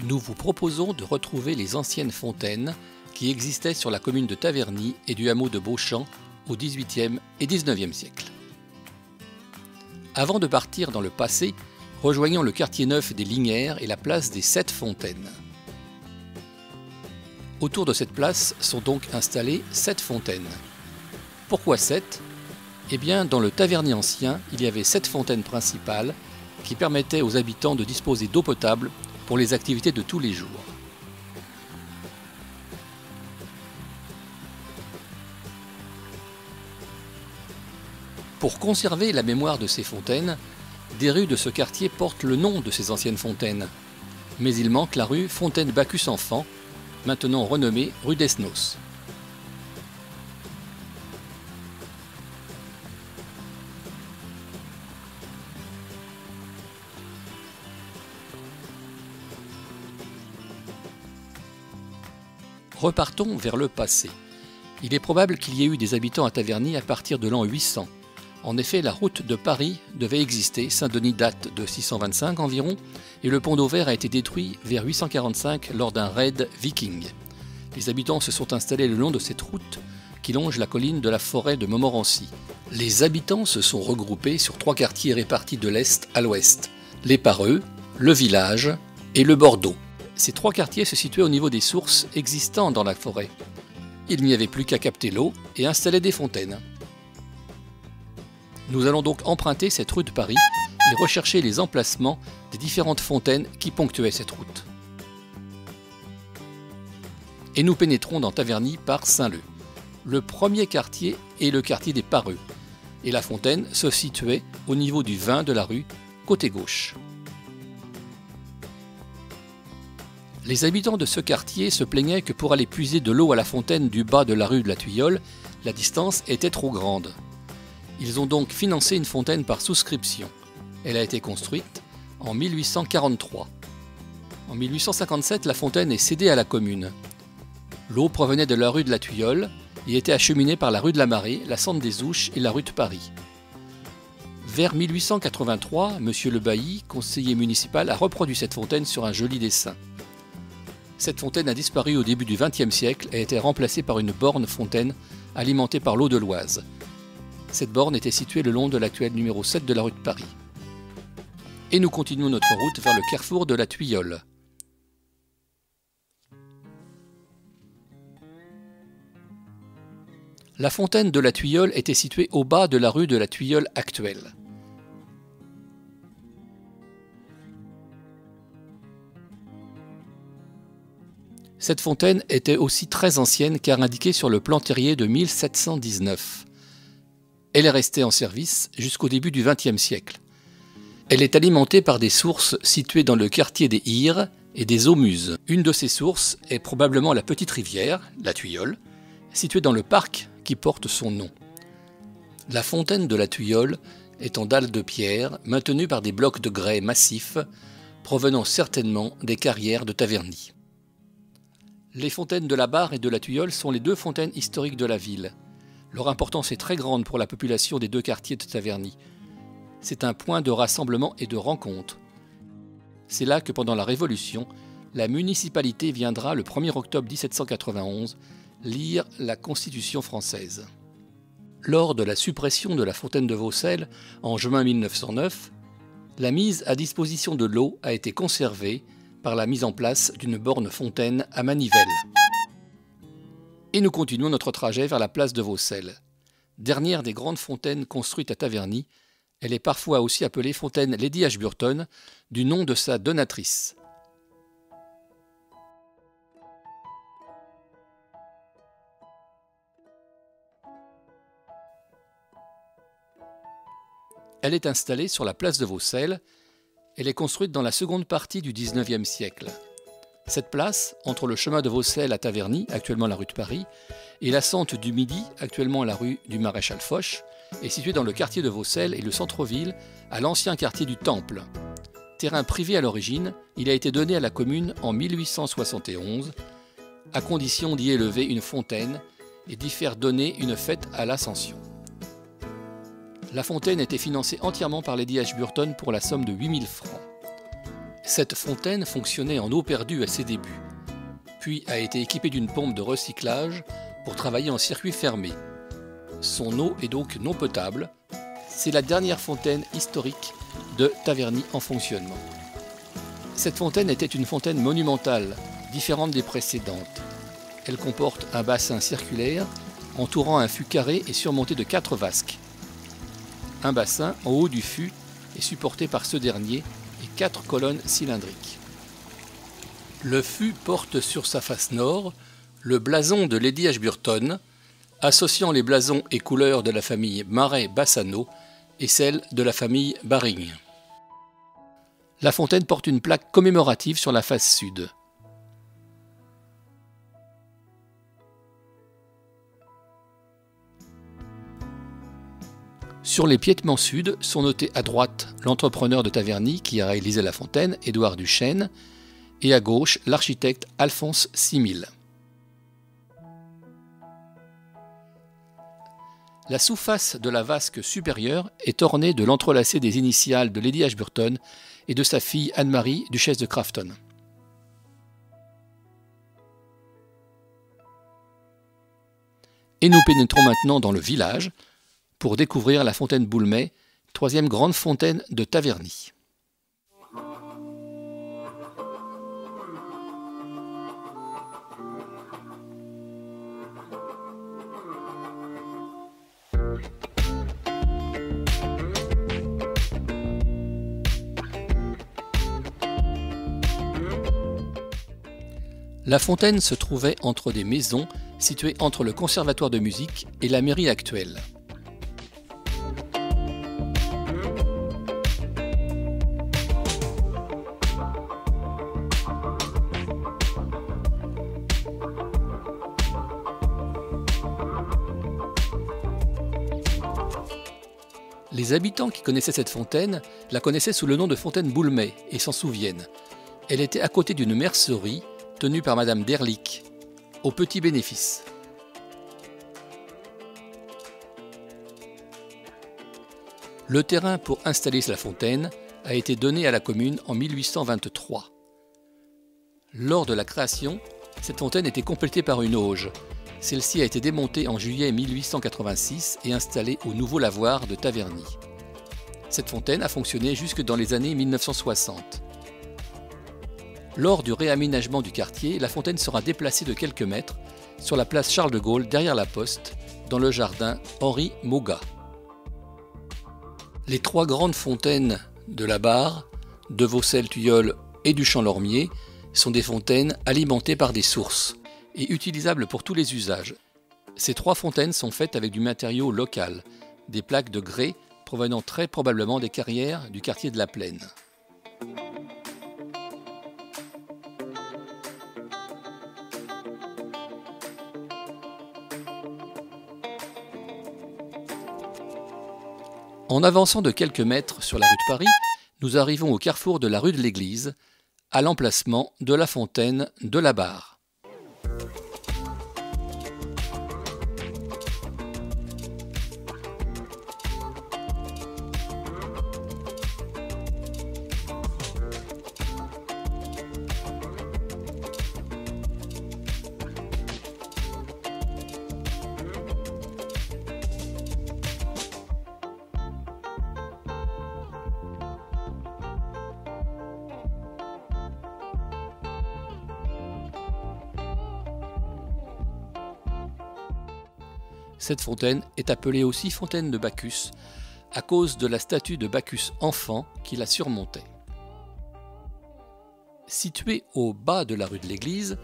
nous vous proposons de retrouver les anciennes fontaines qui existaient sur la commune de Taverny et du hameau de Beauchamp au XVIIIe et XIXe siècle. Avant de partir dans le passé, rejoignons le quartier neuf des Linières et la place des 7 fontaines. Autour de cette place sont donc installées 7 fontaines. Pourquoi 7 ? Eh bien, dans le Taverny ancien, il y avait 7 fontaines principales qui permettaient aux habitants de disposer d'eau potable pour les activités de tous les jours. Pour conserver la mémoire de ces fontaines, des rues de ce quartier portent le nom de ces anciennes fontaines. Mais il manque la rue Fontaine-Bacchus-Enfant, maintenant renommée rue d'Esnos. Repartons vers le passé. Il est probable qu'il y ait eu des habitants à Taverny à partir de l'an 800. En effet, la route de Paris devait exister, Saint-Denis date de 625 environ, et le pont d'Auvers a été détruit vers 845 lors d'un raid viking. Les habitants se sont installés le long de cette route qui longe la colline de la forêt de Montmorency. Les habitants se sont regroupés sur 3 quartiers répartis de l'est à l'ouest, les Pareux, le village et le Bordeaux. Ces 3 quartiers se situaient au niveau des sources existant dans la forêt. Il n'y avait plus qu'à capter l'eau et installer des fontaines. Nous allons donc emprunter cette rue de Paris et rechercher les emplacements des différentes fontaines qui ponctuaient cette route. Et nous pénétrons dans Taverny par Saint-Leu. Le premier quartier est le quartier des Pareux, et la fontaine se situait au niveau du 20 de la rue, côté gauche. Les habitants de ce quartier se plaignaient que pour aller puiser de l'eau à la fontaine du bas de la rue de la Tuilleule, la distance était trop grande. Ils ont donc financé une fontaine par souscription. Elle a été construite en 1843. En 1857, la fontaine est cédée à la commune. L'eau provenait de la rue de la Tuilleule et était acheminée par la rue de la Marée, la Sente des Ouches et la rue de Paris. Vers 1883, M. Le Bailly, conseiller municipal, a reproduit cette fontaine sur un joli dessin. Cette fontaine a disparu au début du XXe siècle et a été remplacée par une borne fontaine alimentée par l'eau de l'Oise. Cette borne était située le long de l'actuel numéro 7 de la rue de Paris. Et nous continuons notre route vers le carrefour de la Tuilleule. La fontaine de la Tuilleule était située au bas de la rue de la Tuilleule actuelle. Cette fontaine était aussi très ancienne car indiquée sur le plan terrier de 1719. Elle est restée en service jusqu'au début du XXe siècle. Elle est alimentée par des sources situées dans le quartier des Hires et des Aumuses. Une de ces sources est probablement la petite rivière, la Tuilleule, située dans le parc qui porte son nom. La fontaine de la Tuilleule est en dalle de pierre, maintenue par des blocs de grès massifs, provenant certainement des carrières de Taverny. Les fontaines de la Barre et de la Tuilleule sont les 2 fontaines historiques de la ville. Leur importance est très grande pour la population des 2 quartiers de Taverny. C'est un point de rassemblement et de rencontre. C'est là que pendant la Révolution, la municipalité viendra le 1er octobre 1791 lire la Constitution française. Lors de la suppression de la fontaine de Vaucelles en juin 1909, la mise à disposition de l'eau a été conservée par la mise en place d'une borne fontaine à manivelle. Et nous continuons notre trajet vers la place de Vaucelles. Dernière des grandes fontaines construites à Taverny, elle est parfois aussi appelée fontaine Lady Ashburton, du nom de sa donatrice. Elle est installée sur la place de Vaucelles. Elle est construite dans la seconde partie du XIXe siècle. Cette place, entre le chemin de Vaucelles à Taverny, actuellement la rue de Paris, et la Sente du Midi, actuellement la rue du Maréchal Foch, est située dans le quartier de Vaucelles et le centre-ville, à l'ancien quartier du Temple. Terrain privé à l'origine, il a été donné à la commune en 1871, à condition d'y élever une fontaine et d'y faire donner une fête à l'Ascension. La fontaine était financée entièrement par Lady Ashburton pour la somme de 8000 francs. Cette fontaine fonctionnait en eau perdue à ses débuts, puis a été équipée d'une pompe de recyclage pour travailler en circuit fermé. Son eau est donc non potable. C'est la dernière fontaine historique de Taverny en fonctionnement. Cette fontaine était une fontaine monumentale, différente des précédentes. Elle comporte un bassin circulaire entourant un fût carré et surmonté de 4 vasques. Un bassin en haut du fût est supporté par ce dernier et 4 colonnes cylindriques. Le fût porte sur sa face nord le blason de Lady Ashburton, associant les blasons et couleurs de la famille Marais-Bassano et celle de la famille Baring. La fontaine porte une plaque commémorative sur la face sud. Sur les piétements sud sont notés à droite l'entrepreneur de Taverny qui a réalisé la fontaine, Édouard Duchesne, et à gauche l'architecte Alphonse Simil. La sous-face de la vasque supérieure est ornée de l'entrelacé des initiales de Lady Ashburton et de sa fille Anne-Marie, duchesse de Crafton. Et nous pénétrons maintenant dans le village pour découvrir la fontaine Boulmey, troisième grande fontaine de Taverny. La fontaine se trouvait entre des maisons situées entre le conservatoire de musique et la mairie actuelle. Les habitants qui connaissaient cette fontaine la connaissaient sous le nom de fontaine Boulmey et s'en souviennent. Elle était à côté d'une mercerie tenue par Madame Derlick, au petit bénéfice. Le terrain pour installer la fontaine a été donné à la commune en 1823. Lors de la création, cette fontaine était complétée par une auge. Celle-ci a été démontée en juillet 1886 et installée au nouveau lavoir de Taverny. Cette fontaine a fonctionné jusque dans les années 1960. Lors du réaménagement du quartier, la fontaine sera déplacée de quelques mètres sur la place Charles de Gaulle derrière la Poste, dans le jardin Henri Maugas. Les 3 grandes fontaines de la Barre, de Vaucelles-Tuilleul et du Champ-Lormier sont des fontaines alimentées par des sources et utilisables pour tous les usages. Ces 3 fontaines sont faites avec du matériau local, des plaques de grès provenant très probablement des carrières du quartier de la Plaine. En avançant de quelques mètres sur la rue de Paris, nous arrivons au carrefour de la rue de l'Église, à l'emplacement de la fontaine de la Barre. Cette fontaine est appelée aussi fontaine de Bacchus, à cause de la statue de Bacchus enfant qui la surmontait. Située au bas de la rue de l'Église,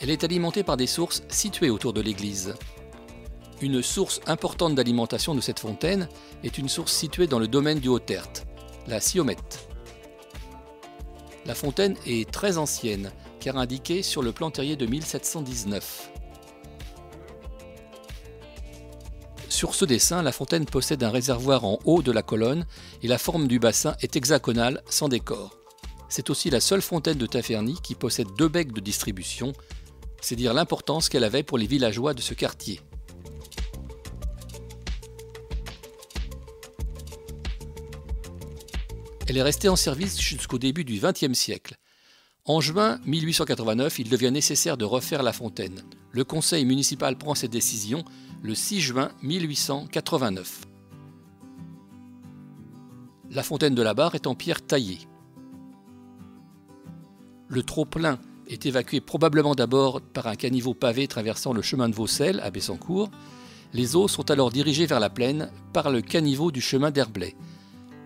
elle est alimentée par des sources situées autour de l'église. Une source importante d'alimentation de cette fontaine est une source située dans le domaine du Haut-Tertre, la Siomette. La fontaine est très ancienne, car indiquée sur le plan terrier de 1719. Sur ce dessin, la fontaine possède un réservoir en haut de la colonne et la forme du bassin est hexagonale, sans décor. C'est aussi la seule fontaine de Taverny qui possède 2 becs de distribution, c'est dire l'importance qu'elle avait pour les villageois de ce quartier. Elle est restée en service jusqu'au début du XXe siècle. En juin 1889, il devient nécessaire de refaire la fontaine. Le conseil municipal prend cette décision le 6 juin 1889. La fontaine de la Barre est en pierre taillée. Le trop-plein est évacué probablement d'abord par un caniveau pavé traversant le chemin de Vaucelles à Bessancourt. Les eaux sont alors dirigées vers la plaine par le caniveau du chemin d'Herblay.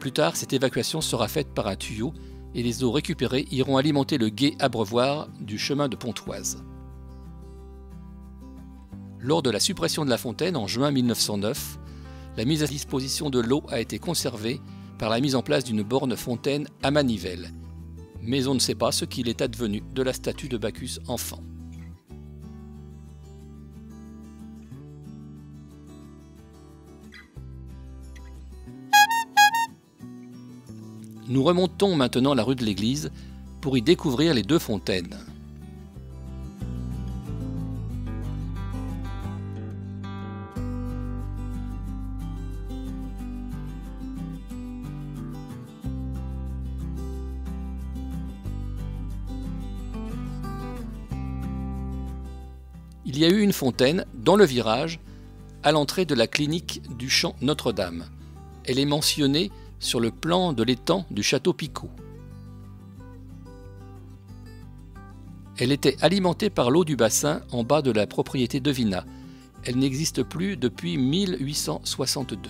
Plus tard, cette évacuation sera faite par un tuyau et les eaux récupérées iront alimenter le gué abreuvoir du chemin de Pontoise. Lors de la suppression de la fontaine en juin 1909, la mise à disposition de l'eau a été conservée par la mise en place d'une borne fontaine à manivelle. Mais on ne sait pas ce qu'il est advenu de la statue de Bacchus enfant. Nous remontons maintenant la rue de l'Église pour y découvrir les deux fontaines. Il y a eu une fontaine dans le virage à l'entrée de la clinique du champ Notre-Dame. Elle est mentionnée sur le plan de l'étang du château Picot. Elle était alimentée par l'eau du bassin en bas de la propriété de Vina. Elle n'existe plus depuis 1862.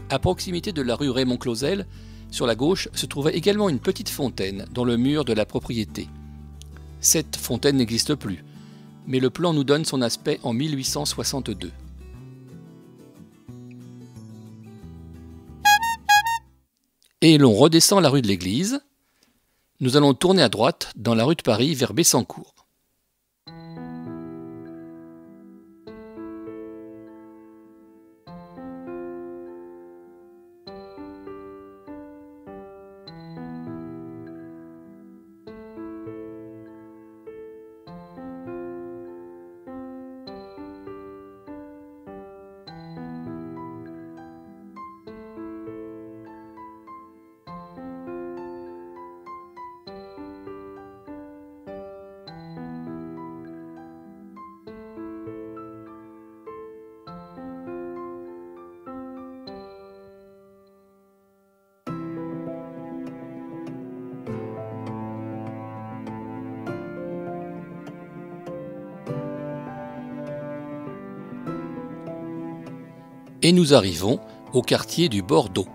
À proximité de la rue Raymond-Clausel, sur la gauche, se trouvait également une petite fontaine dans le mur de la propriété. Cette fontaine n'existe plus, mais le plan nous donne son aspect en 1862. Et l'on redescend la rue de l'Église. Nous allons tourner à droite dans la rue de Paris vers Bessancourt. Et nous arrivons au quartier du Bordeaux.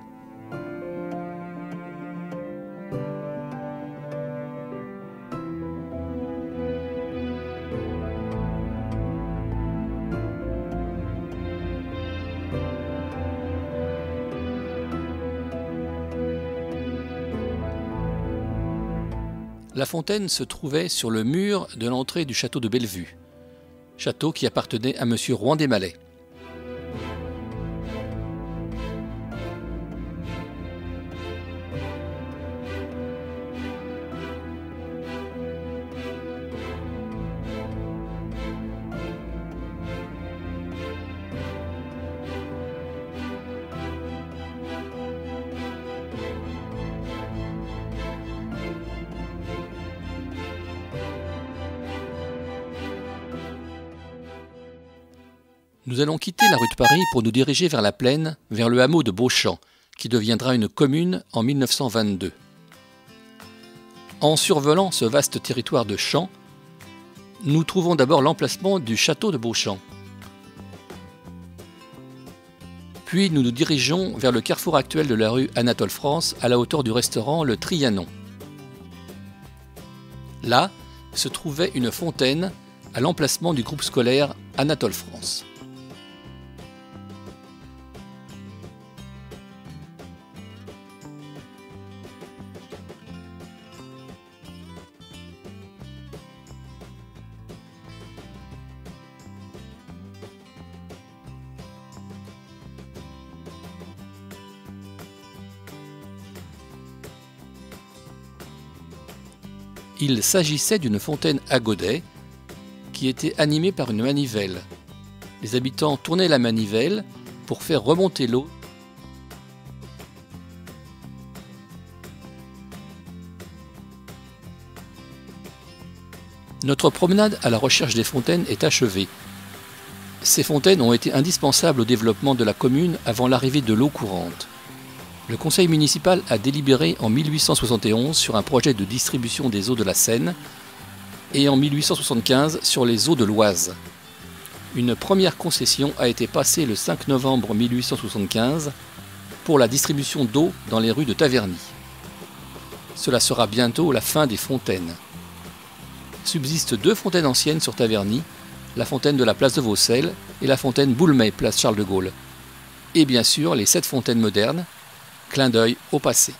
La fontaine se trouvait sur le mur de l'entrée du château de Bellevue, château qui appartenait à M. Rouen des Malais. Nous allons quitter la rue de Paris pour nous diriger vers la plaine, vers le hameau de Beauchamp, qui deviendra une commune en 1922. En survolant ce vaste territoire de champs, nous trouvons d'abord l'emplacement du château de Beauchamp. Puis nous nous dirigeons vers le carrefour actuel de la rue Anatole France, à la hauteur du restaurant Le Trianon. Là se trouvait une fontaine à l'emplacement du groupe scolaire Anatole France. Il s'agissait d'une fontaine à godets qui était animée par une manivelle. Les habitants tournaient la manivelle pour faire remonter l'eau. Notre promenade à la recherche des fontaines est achevée. Ces fontaines ont été indispensables au développement de la commune avant l'arrivée de l'eau courante. Le conseil municipal a délibéré en 1871 sur un projet de distribution des eaux de la Seine et en 1875 sur les eaux de l'Oise. Une première concession a été passée le 5 novembre 1875 pour la distribution d'eau dans les rues de Taverny. Cela sera bientôt la fin des fontaines. Subsistent 2 fontaines anciennes sur Taverny, la fontaine de la place de Vaucelles et la fontaine Boulmey, place Charles de Gaulle. Et bien sûr les 7 fontaines modernes, clin d'œil au passé.